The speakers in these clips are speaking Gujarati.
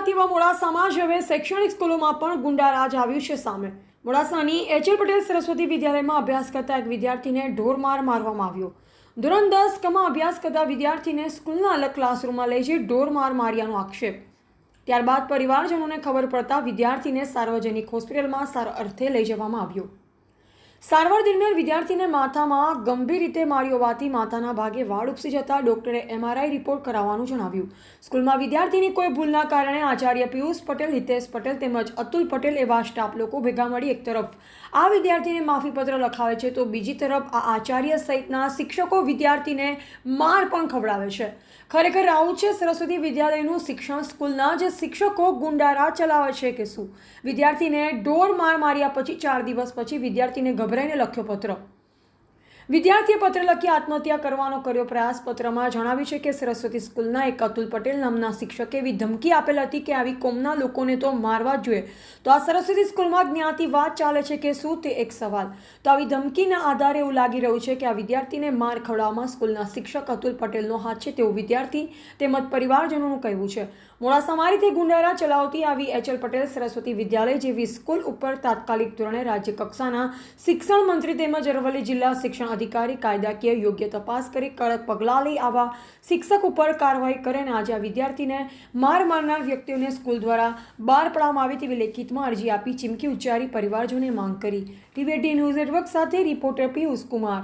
ગુજરાત એવા મોડાસામાં જ હવે શૈક્ષણિક સ્કૂલોમાં પણ ગુંડારાજ આવ્યું છે સામે। મોડાસાની એચ.એલ. પટેલ સરસ્વતી વિદ્યાલયમાં અભ્યાસ કરતા એક વિદ્યાર્થીને ઢોરમાર મારવામાં આવ્યો। ધોરણ 10 માં અભ્યાસ કરતા વિદ્યાર્થીને સ્કૂલના અલગ ક્લાસરૂમમાં લઈ જઈ ઢોરમાર માર્યાનો આક્ષેપ। ત્યારબાદ પરિવારજનોને ખબર પડતા વિદ્યાર્થીને સાર્વજનિક હોસ્પિટલમાં સારવાર અર્થે લઈ જવામાં આવ્યો। સારવાર દરમિયાન વિદ્યાર્થીને માથામાં ગંભીર રીતે માર્યો હોવાથી માથાના ભાગે વાળ ઉપસી જતા ડોક્ટરે MRI રિપોર્ટ કરાવવાનું જણાવ્યું। સ્કૂલમાં વિદ્યાર્થીની કોઈ ભૂલના કારણે આચાર્ય પિયુષ પટેલ, હિતેશ પટેલ તેમજ અતુલ પટેલ એવા સ્ટાફ લોકો ભેગા મળી એક તરફ આ વિદ્યાર્થીને માફીપત્ર લખાવે છે તો બીજી તરફ આ આચાર્ય સહિતના શિક્ષકો વિદ્યાર્થીને માર પણ ખવડાવે છે। ખરેખર આવું છે સરસ્વતી વિદ્યાલયનું શિક્ષણ? સ્કૂલના જ શિક્ષકો ગુંડારાજ ચલાવે છે કે શું? વિદ્યાર્થીને ઢોર માર માર્યા પછી 4 દિવસ પછી વિદ્યાર્થીને ગભરાઈને લખ્યો પત્ર। વિદ્યાર્થીએ પત્ર લખી આત્મહત્યા કરવાનો કર્યો પ્રયાસ। પત્રમાં જણાવ્યું છે કે સરસ્વતી સ્કૂલના એક અતુલ પટેલ નામના શિક્ષકે એવી ધમકી આપેલ હતી કે આવી કોમના લોકોને તો મારવા જ જોઈએ। તો આ સરસ્વતી સ્કૂલમાં જ્ઞાતિવાદ ચાલે છે કે શું, તે એક સવાલ। તો આવી ધમકીના આધારે એવું લાગી રહ્યું છે કે આ વિદ્યાર્થીને માર ખવડાવવામાં સ્કૂલના શિક્ષક અતુલ પટેલનો હાથ છે તેવું વિદ્યાર્થી તેમજ પરિવારજનોનું કહેવું છે। મોડાસામાં આ રીતે ગુંડારા ચલાવતી આવી એચ.એલ. પટેલ સરસ્વતી વિદ્યાલય જેવી સ્કૂલ ઉપર તાત્કાલિક ધોરણે રાજ્ય કક્ષાના શિક્ષણ મંત્રી તેમજ અરવલ્લી જિલ્લા શિક્ષણ અધિકારી કાયદાકીય યોગ્ય તપાસ કરી કડક પગલાં લઈ આવા શિક્ષક ઉપર કાર્યવાહી કરે અને આજે આ વિદ્યાર્થીને માર મારનાર વ્યક્તિઓને સ્કૂલ દ્વારા બહાર પાડવામાં આવે તેવી લેખિતમાં અરજી આપી ચીમકી ઉચ્ચારી પરિવારજનોએ માંગ કરી। ટીવી18 ન્યૂઝ નેટવર્ક સાથે રિપોર્ટર પિયુષ કુમાર।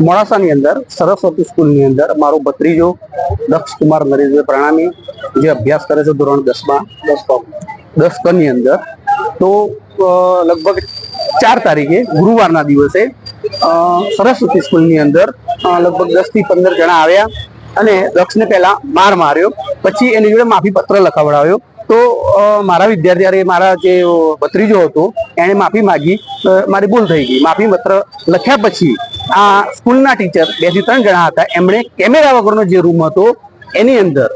મોડાસાની અંદર સરસ્વતી સ્કૂલની અંદર મારો ભત્રીજો દક્ષ કુમાર નરેશભાઈ પ્રણામી જે અભ્યાસ કરે છે ધોરણ 10 ની અંદર, તો લગભગ 4 તારીખે ગુરુવારના દિવસે સરસ્વતી સ્કૂલની અંદર લગભગ 10 થી 15 જણા આવ્યા અને દક્ષને પહેલા માર માર્યો, પછી એની જોડે માફી પત્ર લખાવડાવ્યો। તો મારા વિદ્યાર્થી મારા જે ભત્રીજો હતો એણે માફી માગી, મારી ભૂલ થઈ ગઈ। માફી પત્ર લખ્યા પછી આ સ્કૂલના ટીચર 2 થી 3 જણા હતા, એમણે કેમેરા વગરનો જે રૂમ હતો એની અંદર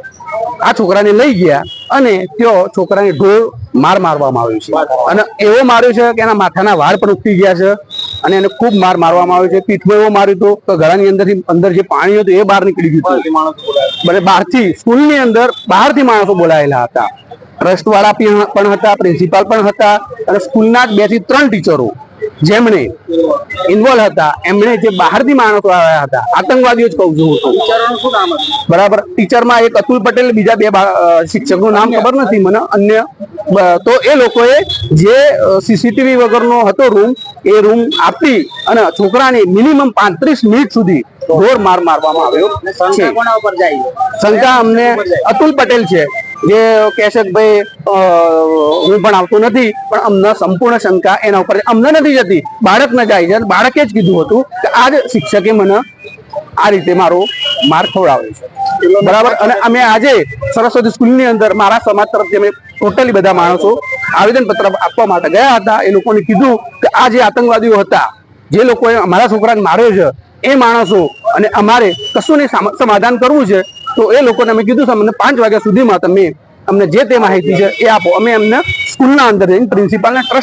આ છોકરાને લઈ ગયા અને ત્યાં છોકરાને ઢોર માર મારવામાં આવ્યો છે અને એવો માર્યો છે કે એના માથાના વાળ પણ ઉઠી ગયા છે અને એને ખૂબ માર મારવામાં આવ્યો છે। પીઠમાં એવો માર્યો હતો કે ગળાની અંદર જે પાણી હતું એ બહાર નીકળી ગયું હતું। બહારથી સ્કૂલની અંદર બહારથી માણસો બોલાયેલા હતા, ટ્રસ્ટ વાળા પણ હતા, પ્રિન્સિપાલ પણ હતા અને સ્કૂલના 2 થી 3 ટીચરો જેમણે ઇન્વોલ્વ હતા એમણે જે બહારથી માણસો આવ્યા હતા, આતંકવાદીઓ જ કહું છું બરાબર। ટીચરમાં એક અતુલ પટેલ, બીજા 2 શિક્ષકનું નામ ખબર નથી મને અન્ય। તો એ લોકોએ જે સીસીટીવી વગરનો હતો રૂમ, એ રૂમ આપી અને છોકરાને મિનિમમ 35 મિનિટ સુધી ઢોર માર મારવામાં આવ્યો છે। શંકા અમને અતુલ પટેલ છે જે કહે છે કે ભાઈ હું પણ આવતો નથી, પણ અમને સંપૂર્ણ શંકા એના ઉપર અમને નથી જતી, બાળકને જાય છે। બાળકે જ કીધું હતું કે આ જ શિક્ષકે મને આ રીતે મારો માર ખવડાવ્યો છે બરાબર। અને અમે આજે સરસ્વતી સ્કૂલની અંદર મારા સમાજ તરફથી અમે ટોટલી બધા માણસો આવેદનપત્ર આપવા માટે ગયા હતા। એ લોકોને કીધું કે આ જે આતંકવાદીઓ હતા, જે લોકોએ અમારા છોકરાને માર્યો છે, એ માણસો અને અમારે કશું નહીં સમાધાન કરવું છે, તો એ લોકોને અમે કીધું છે અમને 5 વાગ્યા સુધીમાં તમે અમને જે તે માહિતી છે એ આપો। અમે એમને સ્કૂલના અંદર જઈને પ્રિન્સિપાલને ટ્રસ્ટ